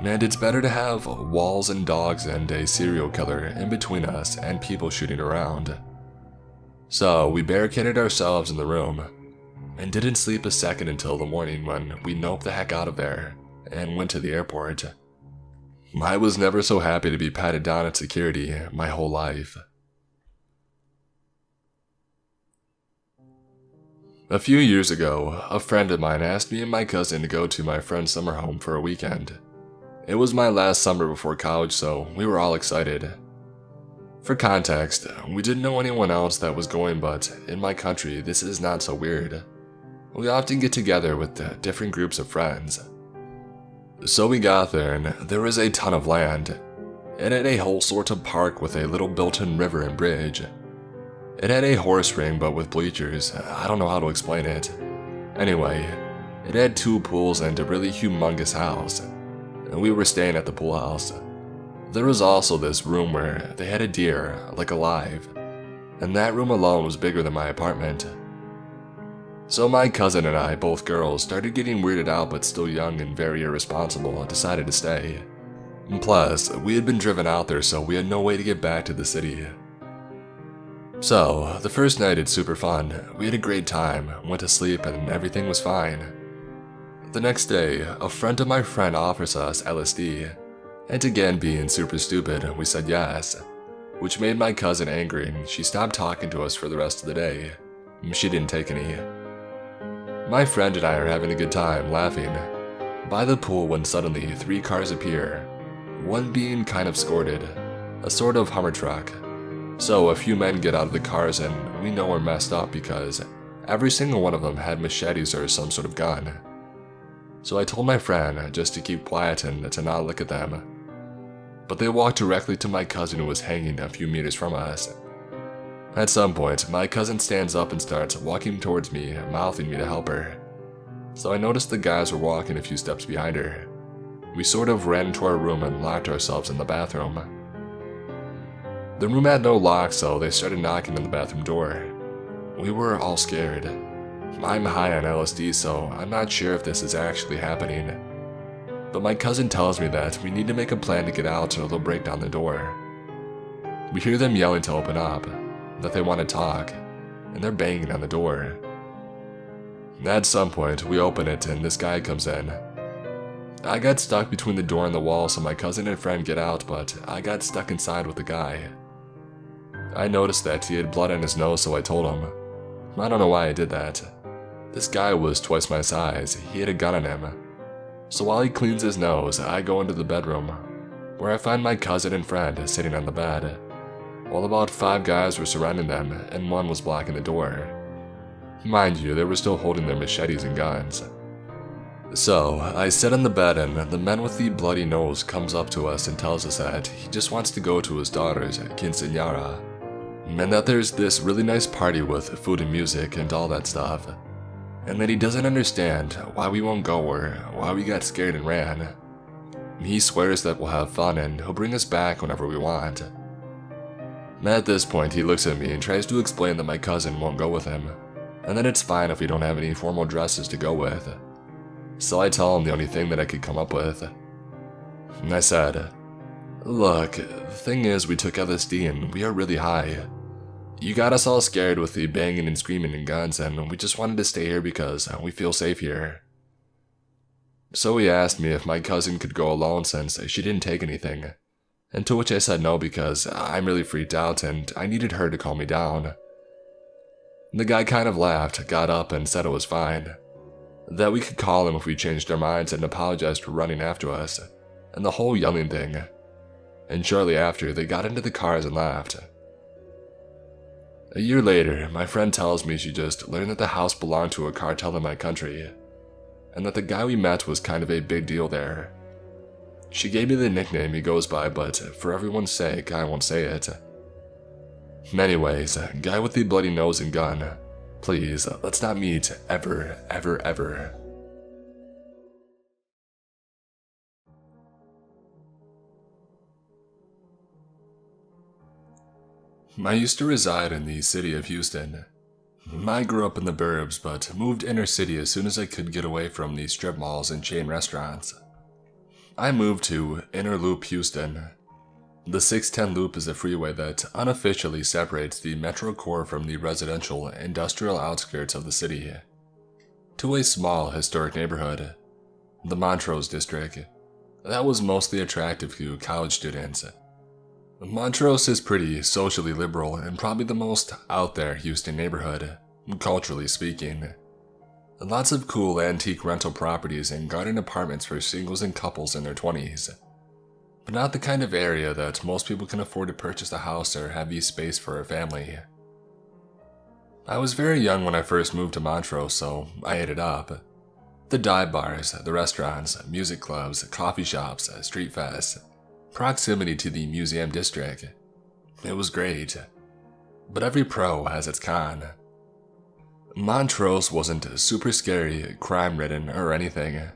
And it's better to have walls and dogs and a serial killer in between us and people shooting around. So we barricaded ourselves in the room and didn't sleep a second until the morning when we noped the heck out of there and went to the airport. I was never so happy to be patted down at security my whole life. A few years ago, a friend of mine asked me and my cousin to go to my friend's summer home for a weekend. It was my last summer before college, so we were all excited. For context, we didn't know anyone else that was going, but in my country, this is not so weird. We often get together with different groups of friends. So we got there, and there was a ton of land. It had a whole sort of park with a little built-in river and bridge. It had a horse ring, but with bleachers. I don't know how to explain it. Anyway, it had 2 pools and a really humongous house. We were staying at the pool house. There was also this room where they had a deer, like alive, and that room alone was bigger than my apartment. So my cousin and I, both girls, started getting weirded out but still young and very irresponsible, and decided to stay. Plus, we had been driven out there, so we had no way to get back to the city. So, the first night it's super fun. We had a great time, went to sleep, and everything was fine. The next day, a friend of my friend offers us LSD, and again being super stupid, we said yes, which made my cousin angry and she stopped talking to us for the rest of the day. She didn't take any. My friend and I are having a good time, laughing, by the pool when suddenly 3 cars appear, one being kind of escorted, a sort of Hummer truck. So a few men get out of the cars and we know we're messed up because every single one of them had machetes or some sort of gun. So I told my friend just to keep quiet and to not look at them. But they walked directly to my cousin who was hanging a few meters from us. At some point, my cousin stands up and starts walking towards me, mouthing me to help her. So I noticed the guys were walking a few steps behind her. We sort of ran into our room and locked ourselves in the bathroom. The room had no lock, so they started knocking on the bathroom door. We were all scared. I'm high on LSD, so I'm not sure if this is actually happening. But my cousin tells me that we need to make a plan to get out or they'll break down the door. We hear them yelling to open up, that they want to talk, and they're banging on the door. At some point, we open it and this guy comes in. I got stuck between the door and the wall, so my cousin and friend get out, but I got stuck inside with the guy. I noticed that he had blood on his nose, so I told him. I don't know why I did that. This guy was twice my size, he had a gun on him. So while he cleans his nose, I go into the bedroom, where I find my cousin and friend sitting on the bed, while about 5 guys were surrounding them and 1 was blocking the door. Mind you, they were still holding their machetes and guns. So, I sit on the bed and the man with the bloody nose comes up to us and tells us that he just wants to go to his daughter's quinceañera, and that there's this really nice party with food and music and all that stuff, and that he doesn't understand why we won't go or why we got scared and ran. He swears that we'll have fun and he'll bring us back whenever we want. At this point, he looks at me and tries to explain that my cousin won't go with him, and that it's fine if we don't have any formal dresses to go with. So I tell him the only thing that I could come up with. And I said, "Look, the thing is we took LSD and we are really high. You got us all scared with the banging and screaming and guns, and we just wanted to stay here because we feel safe here." So he asked me if my cousin could go alone since she didn't take anything, and to which I said no because I'm really freaked out and I needed her to calm me down. The guy kind of laughed, got up and said it was fine, that we could call him if we changed our minds, and apologized for running after us, and the whole yelling thing. And shortly after, they got into the cars and left. A year later, my friend tells me she just learned that the house belonged to a cartel in my country, and that the guy we met was kind of a big deal there. She gave me the nickname he goes by, but for everyone's sake, I won't say it. Anyways, guy with the bloody nose and gun, please, let's not meet ever, ever, ever. I used to reside in the city of Houston. I grew up in the burbs, but moved inner city as soon as I could get away from the strip malls and chain restaurants. I moved to Inner Loop, Houston. The 610 Loop is a freeway that unofficially separates the metro core from the residential, industrial outskirts of the city, to a small, historic neighborhood, the Montrose District, that was mostly attractive to college students. Montrose is pretty socially liberal and probably the most out there Houston neighborhood, culturally speaking. Lots of cool antique rental properties and garden apartments for singles and couples in their 20s. But not the kind of area that most people can afford to purchase a house or have use space for a family. I was very young when I first moved to Montrose, so I ate it up. The dive bars, the restaurants, music clubs, coffee shops, street fests, proximity to the museum district. It was great. But every pro has its con. Montrose wasn't super scary, crime-ridden, or anything.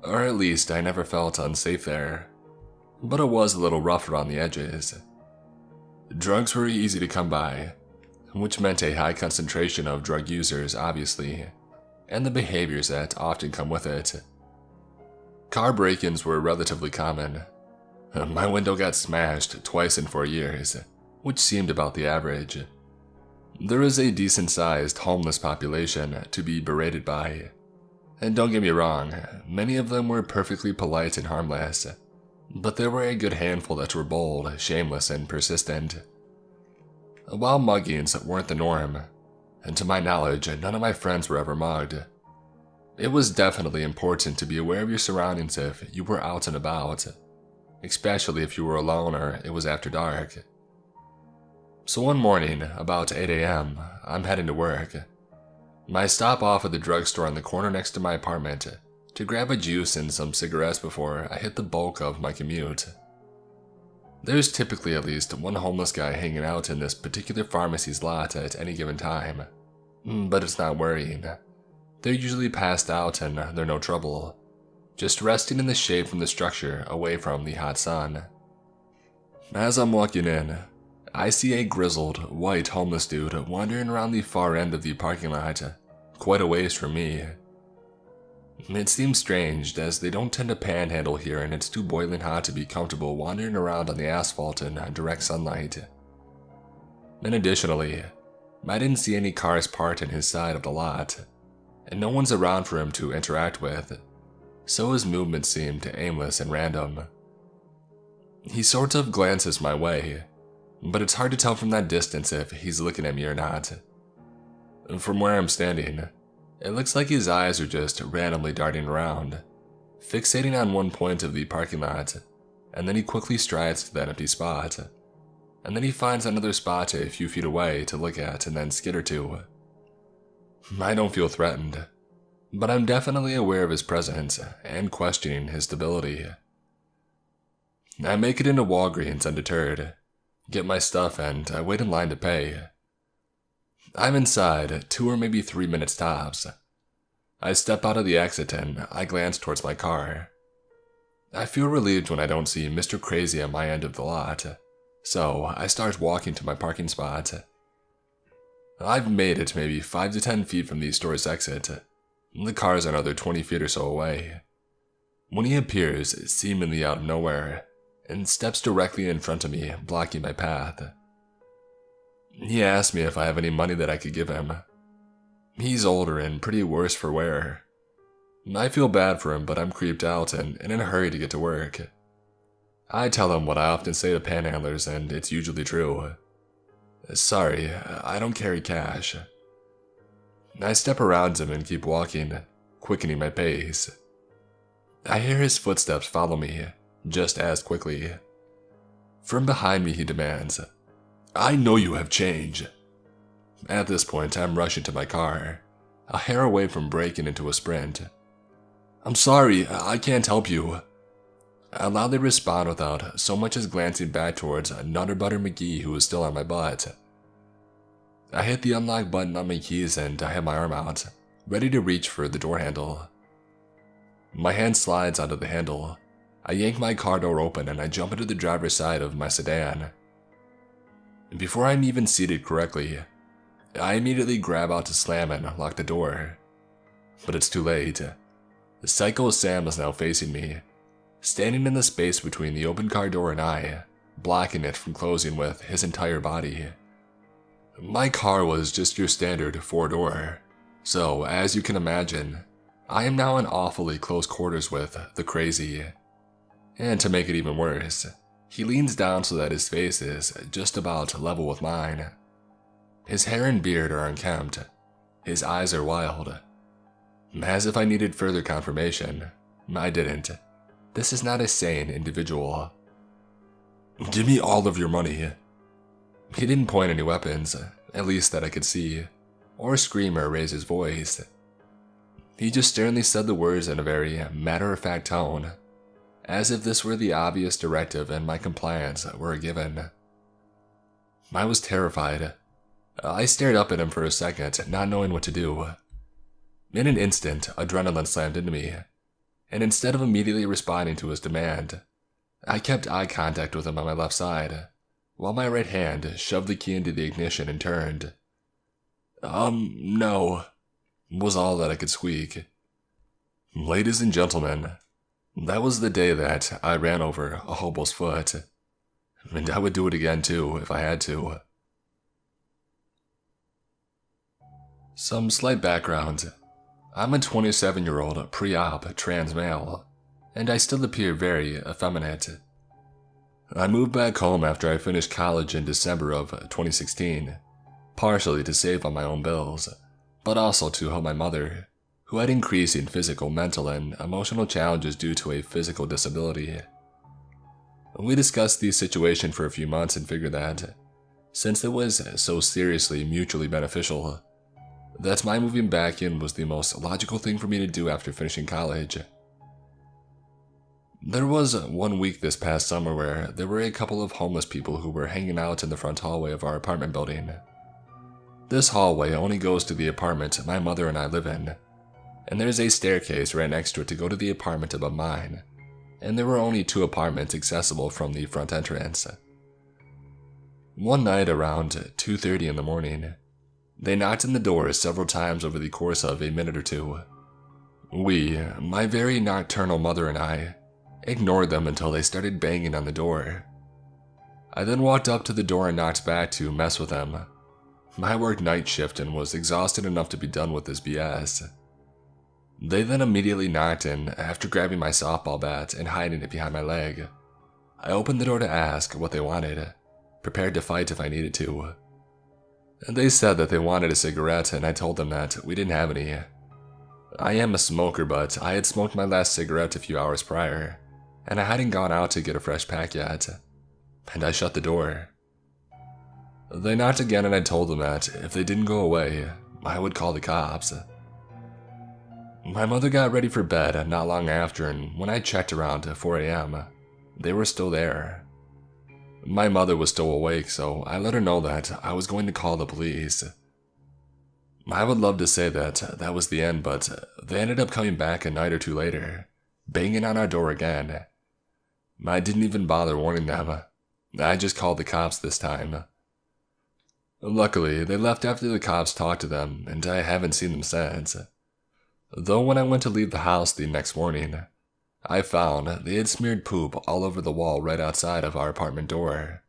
Or at least I never felt unsafe there. But it was a little rough around the edges. Drugs were easy to come by, which meant a high concentration of drug users, obviously, and the behaviors that often come with it. Car break-ins were relatively common. My window got smashed twice in 4 years, which seemed about the average. There is a decent-sized homeless population to be berated by. And don't get me wrong, many of them were perfectly polite and harmless, but there were a good handful that were bold, shameless, and persistent. While muggings weren't the norm, and to my knowledge, none of my friends were ever mugged, it was definitely important to be aware of your surroundings if you were out and about, especially if you were alone or it was after dark. So one morning, about 8 a.m., I'm heading to work. I stop off at the drugstore on the corner next to my apartment to grab a juice and some cigarettes before I hit the bulk of my commute. There's typically at least one homeless guy hanging out in this particular pharmacy's lot at any given time, but it's not worrying. They're usually passed out and they're no trouble, just resting in the shade from the structure away from the hot sun. As I'm walking in, I see a grizzled, white homeless dude wandering around the far end of the parking lot, quite a ways from me. It seems strange, as they don't tend to panhandle here and it's too boiling hot to be comfortable wandering around on the asphalt in direct sunlight. And additionally, I didn't see any cars parked in his side of the lot, and no one's around for him to interact with, so his movements seemed aimless and random. He sort of glances my way, but it's hard to tell from that distance if he's looking at me or not. From where I'm standing, it looks like his eyes are just randomly darting around, fixating on one point of the parking lot, and then he quickly strides to that empty spot. And then he finds another spot a few feet away to look at and then skitter to. I don't feel threatened, but I'm definitely aware of his presence and questioning his stability. I make it into Walgreens undeterred, get my stuff, and I wait in line to pay. I'm inside 2 or maybe 3 minutes tops. I step out of the exit and I glance towards my car. I feel relieved when I don't see Mr. Crazy at my end of the lot, so I start walking to my parking spot. I've made it maybe 5 to 10 feet from the store's exit. The car's another 20 feet or so away, when he appears seemingly out of nowhere and steps directly in front of me, blocking my path. He asks me if I have any money that I could give him. He's older and pretty worse for wear. I feel bad for him, but I'm creeped out and in a hurry to get to work. I tell him what I often say to panhandlers, and it's usually true. Sorry, I don't carry cash. I step around him and keep walking, quickening my pace. I hear his footsteps follow me, just as quickly. From behind me he demands, "I know you have change." At this point, I'm rushing to my car, a hair away from breaking into a sprint. "I'm sorry, I can't help you." I loudly respond without so much as glancing back towards Nutter Butter McGee, who was still on my butt. I hit the unlock button on my keys and I have my arm out, ready to reach for the door handle. My hand slides onto the handle. I yank my car door open and I jump into the driver's side of my sedan. Before I'm even seated correctly, I immediately grab out to slam and lock the door. But it's too late. The Psycho Sam is now facing me, standing in the space between the open car door and I, blocking it from closing with his entire body. My car was just your standard 4-door, so as you can imagine, I am now in awfully close quarters with the Crazy. And to make it even worse, he leans down so that his face is just about level with mine. His hair and beard are unkempt. His eyes are wild. As if I needed further confirmation, I didn't. This is not a sane individual. "Give me all of your money." He didn't point any weapons, at least that I could see, or scream or raise his voice. He just sternly said the words in a very matter-of-fact tone, as if this were the obvious directive and my compliance were a given. I was terrified. I stared up at him for a second, not knowing what to do. In an instant, adrenaline slammed into me, and instead of immediately responding to his demand, I kept eye contact with him on my left side, while my right hand shoved the key into the ignition and turned. No," was all that I could squeak. Ladies and gentlemen, that was the day that I ran over a hobo's foot, and I would do it again too if I had to. Some slight background. I'm a 27-year-old pre-op trans male, and I still appear very effeminate. I moved back home after I finished college in December of 2016, partially to save on my own bills, but also to help my mother, who had increasing physical, mental, and emotional challenges due to a physical disability. We discussed the situation for a few months and figured that, since it was so seriously mutually beneficial, that my moving back in was the most logical thing for me to do after finishing college. There was 1 week this past summer where there were a couple of homeless people who were hanging out in the front hallway of our apartment building. This hallway only goes to the apartment my mother and I live in, and there's a staircase right next to it to go to the apartment above mine, and there were only 2 apartments accessible from the front entrance. One night around 2:30 in the morning, they knocked on the door several times over the course of a minute or two. We, my very nocturnal mother and I, ignored them until they started banging on the door. I then walked up to the door and knocked back to mess with them. I worked night shift and was exhausted enough to be done with this BS. They then immediately knocked in after grabbing my softball bat and hiding it behind my leg. I opened the door to ask what they wanted, prepared to fight if I needed to. They said that they wanted a cigarette, and I told them that we didn't have any. I am a smoker, but I had smoked my last cigarette a few hours prior, and I hadn't gone out to get a fresh pack yet, and I shut the door. They knocked again, and I told them that if they didn't go away, I would call the cops. My mother got ready for bed not long after, and when I checked around 4 a.m., they were still there. My mother was still awake, so I let her know that I was going to call the police. I would love to say that that was the end, but they ended up coming back a night or two later, banging on our door again. I didn't even bother warning them. I just called the cops this time. Luckily, they left after the cops talked to them, and I haven't seen them since. Though when I went to leave the house the next morning, I found they had smeared poop all over the wall right outside of our apartment door.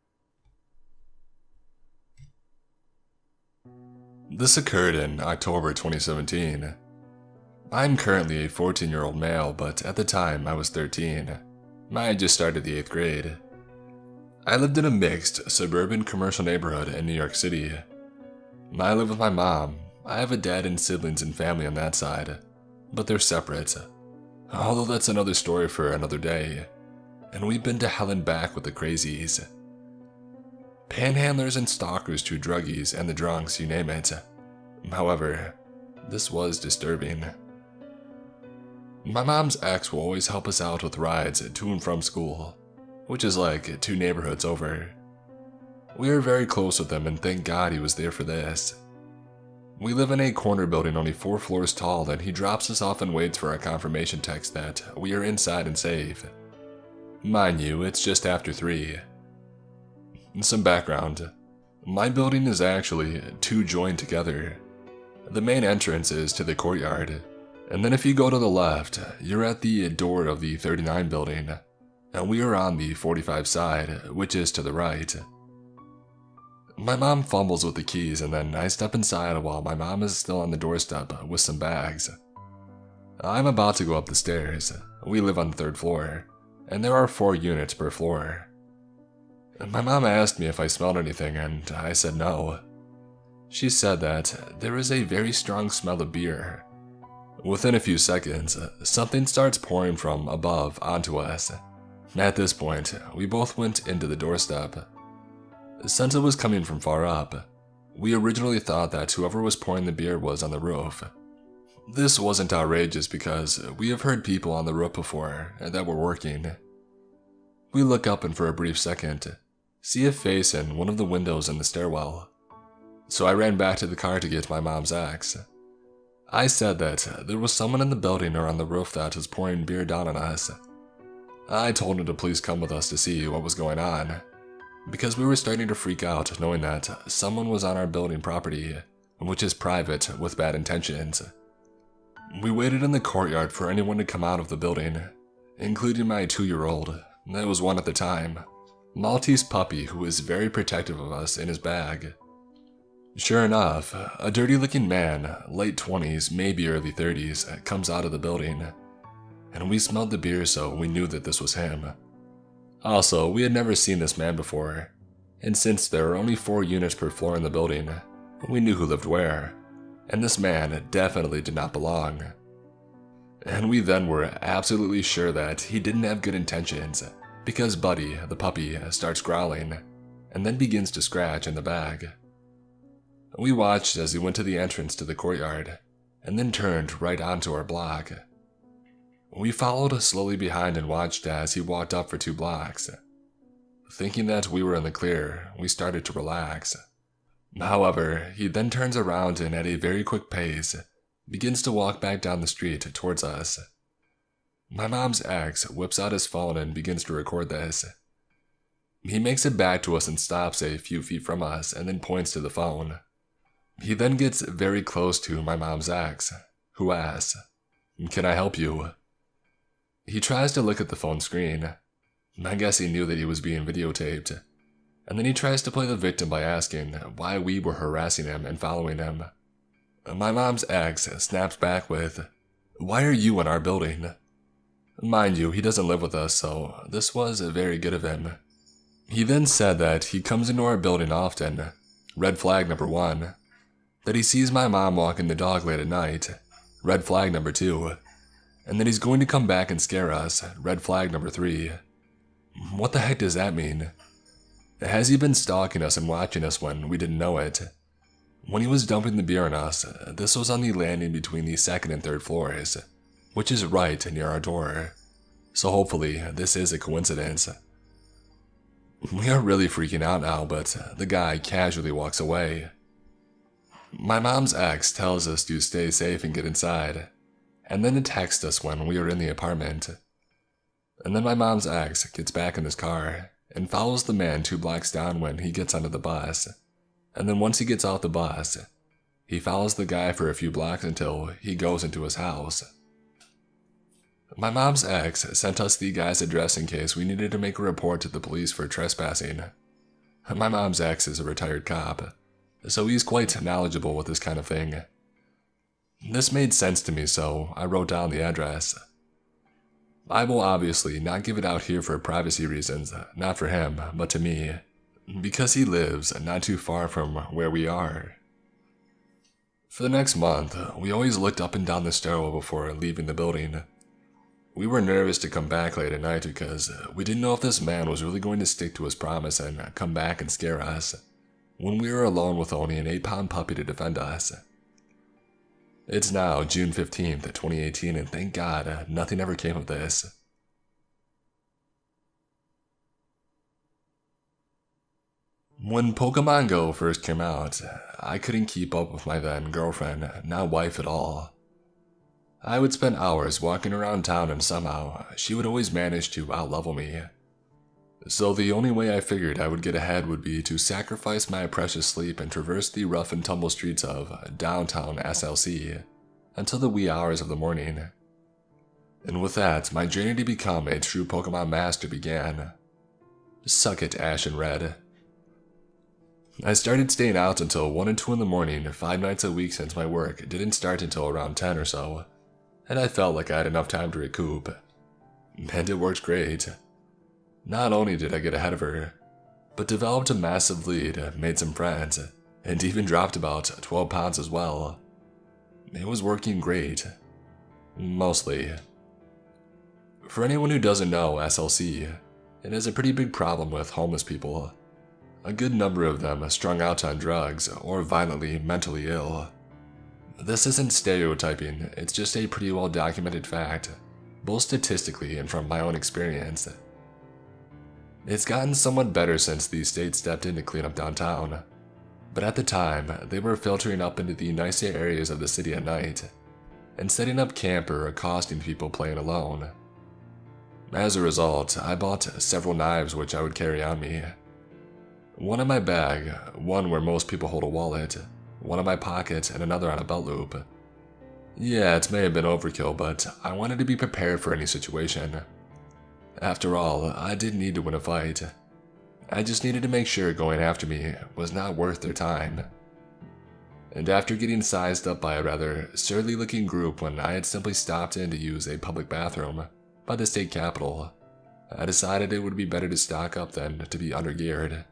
This occurred in October 2017. I'm currently a 14-year-old male, but at the time I was 13. I had just started the 8th grade. I lived in a mixed, suburban commercial neighborhood in New York City. I live with my mom. I have a dad and siblings and family on that side, but they're separate. Although that's another story for another day, and we've been to hell and back with the crazies. Panhandlers and stalkers to druggies and the drunks, you name it. However, this was disturbing. My mom's ex will always help us out with rides to and from school, which is like 2 neighborhoods over. We are very close with him, and thank God he was there for this. We live in a corner building only 4 floors tall, and he drops us off and waits for our confirmation text that we are inside and safe. Mind you, it's just after 3. Some background. My building is actually 2 joined together. The main entrance is to the courtyard, and then if you go to the left, you're at the door of the 39 building, and we are on the 45 side, which is to the right. My mom fumbles with the keys, and then I step inside while my mom is still on the doorstep with some bags. I'm about to go up the stairs. We live on the 3rd floor, and there are 4 units per floor. My mom asked me if I smelled anything, and I said no. She said that there is a very strong smell of beer. Within a few seconds, something starts pouring from above onto us. At this point, we both went into the doorstep. Since it was coming from far up, we originally thought that whoever was pouring the beer was on the roof. This wasn't outrageous because we have heard people on the roof before that were working. We look up and for a brief second, see a face in one of the windows in the stairwell. So I ran back to the car to get my mom's axe. I said that there was someone in the building or on the roof that was pouring beer down on us. I told him to please come with us to see what was going on, because we were starting to freak out knowing that someone was on our building property, which is private with bad intentions. We waited in the courtyard for anyone to come out of the building, including my 2-year-old, that was 1 at the time, Maltese puppy who was very protective of us in his bag. Sure enough, a dirty-looking man, late 20s, maybe early 30s, comes out of the building, and we smelled the beer so we knew that this was him. Also, we had never seen this man before, and since there were only 4 units per floor in the building, we knew who lived where, and this man definitely did not belong. And we then were absolutely sure that he didn't have good intentions, because Buddy, the puppy, starts growling, and then begins to scratch in the bag. We watched as he went to the entrance to the courtyard, and then turned right onto our block. We followed slowly behind and watched as he walked up for 2 blocks. Thinking that we were in the clear, we started to relax. However, he then turns around and at a very quick pace, begins to walk back down the street towards us. My mom's ex whips out his phone and begins to record this. He makes it back to us and stops a few feet from us and then points to the phone. He then gets very close to my mom's ex, who asks, "Can I help you?" He tries to look at the phone screen. I guess he knew that he was being videotaped. And then he tries to play the victim by asking why we were harassing him and following him. My mom's ex snaps back with, "Why are you in our building?" Mind you, he doesn't live with us, so this was very good of him. He then said that he comes into our building often, red flag number 1. That he sees my mom walking the dog late at night, red flag number 2. And that he's going to come back and scare us, red flag number 3. What the heck does that mean? Has he been stalking us and watching us when we didn't know it? When he was dumping the beer on us, this was on the landing between the 2nd and 3rd floors, which is right near our door. So hopefully, this is a coincidence. We are really freaking out now, but the guy casually walks away. My mom's ex tells us to stay safe and get inside, and then to text us when we are in the apartment. And then my mom's ex gets back in his car and follows the man 2 blocks down when he gets onto the bus. And then once he gets off the bus, he follows the guy for a few blocks until he goes into his house. My mom's ex sent us the guy's address in case we needed to make a report to the police for trespassing. My mom's ex is a retired cop, so he's quite knowledgeable with this kind of thing. This made sense to me, so I wrote down the address. I will obviously not give it out here for privacy reasons, not for him, but to me, because he lives not too far from where we are. For the next month, we always looked up and down the stairwell before leaving the building. We were nervous to come back late at night because we didn't know if this man was really going to stick to his promise and come back and scare us when we were alone with only an 8-pound puppy to defend us. It's now June 15th, 2018, and thank God nothing ever came of this. When Pokemon Go first came out, I couldn't keep up with my then girlfriend, now wife at all. I would spend hours walking around town and somehow she would always manage to outlevel me. So the only way I figured I would get ahead would be to sacrifice my precious sleep and traverse the rough and tumble streets of downtown SLC until the wee hours of the morning. And with that, my journey to become a true Pokemon master began. Suck it, Ash and Red. I started staying out until 1 and 2 in the morning 5 nights a week since my work didn't start until around 10 or so, and I felt like I had enough time to recoup. And it worked great. Not only did I get ahead of her, but developed a massive lead, made some friends, and even dropped about 12 pounds as well. It was working great. Mostly. For anyone who doesn't know SLC, it is a pretty big problem with homeless people. A good number of them strung out on drugs or violently mentally ill. This isn't stereotyping, it's just a pretty well documented fact, both statistically and from my own experience. It's gotten somewhat better since the state stepped in to clean up downtown, but at the time, they were filtering up into the nicer areas of the city at night, and setting up camp or accosting people playing alone. As a result, I bought several knives which I would carry on me. One in my bag, one where most people hold a wallet, one in my pocket, and another on a belt loop. Yeah, it may have been overkill, but I wanted to be prepared for any situation. After all, I didn't need to win a fight. I just needed to make sure going after me was not worth their time. And after getting sized up by a rather surly looking group when I had simply stopped in to use a public bathroom by the state capitol, I decided it would be better to stock up than to be undergeared.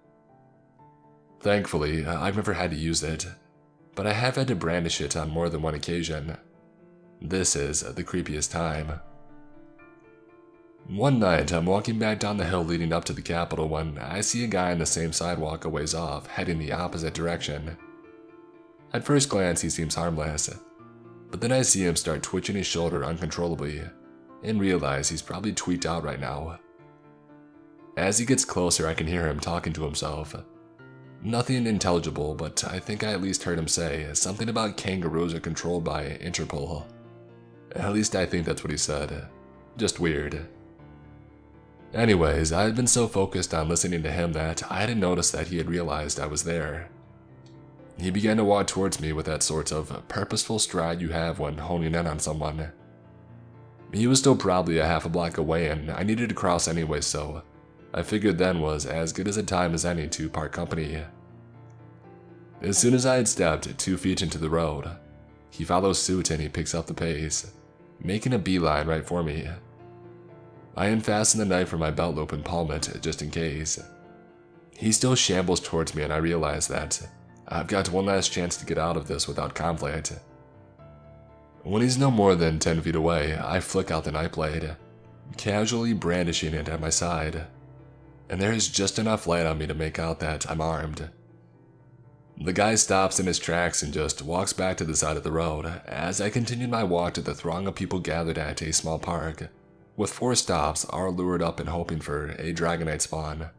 Thankfully, I've never had to use it, but I have had to brandish it on more than one occasion. This is the creepiest time. One night, I'm walking back down the hill leading up to the Capitol when I see a guy on the same sidewalk a ways off, heading the opposite direction. At first glance, he seems harmless, but then I see him start twitching his shoulder uncontrollably, and realize he's probably tweaked out right now. As he gets closer, I can hear him talking to himself. Nothing intelligible, but I think I at least heard him say something about kangaroos are controlled by Interpol. At least I think that's what he said. Just weird. Anyways, I had been so focused on listening to him that I hadn't noticed that he had realized I was there. He began to walk towards me with that sort of purposeful stride you have when honing in on someone. He was still probably a half a block away and I needed to cross anyway, so I figured then was as good as a time as any to part company. As soon as I had stepped 2 feet into the road, he follows suit and he picks up the pace, making a beeline right for me. I unfasten the knife from my belt loop and palm it just in case. He still shambles towards me and I realize that I've got one last chance to get out of this without conflict. When he's no more than 10 feet away, I flick out the knife blade, casually brandishing it at my side, and there is just enough light on me to make out that I'm armed. The guy stops in his tracks and just walks back to the side of the road as I continued my walk to the throng of people gathered at a small park, with 4 stops all lured up and hoping for a dragonite spawn.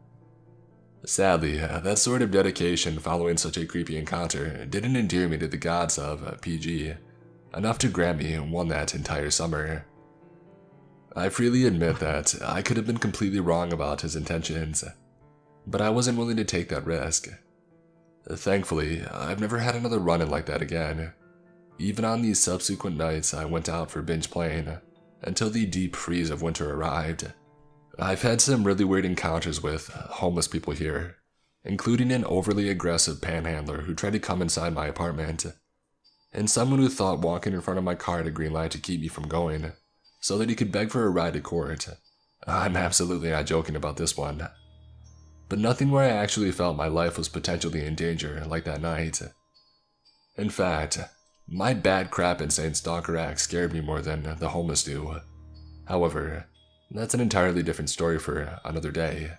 Sadly, that sort of dedication following such a creepy encounter didn't endear me to the gods of PG, enough to grant me one that entire summer. I freely admit that I could have been completely wrong about his intentions, but I wasn't willing to take that risk. Thankfully, I've never had another run-in like that again. Even on these subsequent nights I went out for binge playing, until the deep freeze of winter arrived. I've had some really weird encounters with homeless people here, including an overly aggressive panhandler who tried to come inside my apartment, and someone who thought walking in front of my car at a green light to keep me from going, so that he could beg for a ride to court. I'm absolutely not joking about this one. But nothing where I actually felt my life was potentially in danger like that night. In fact, my bad crap insane stalker act scared me more than the homeless do. However, that's an entirely different story for another day.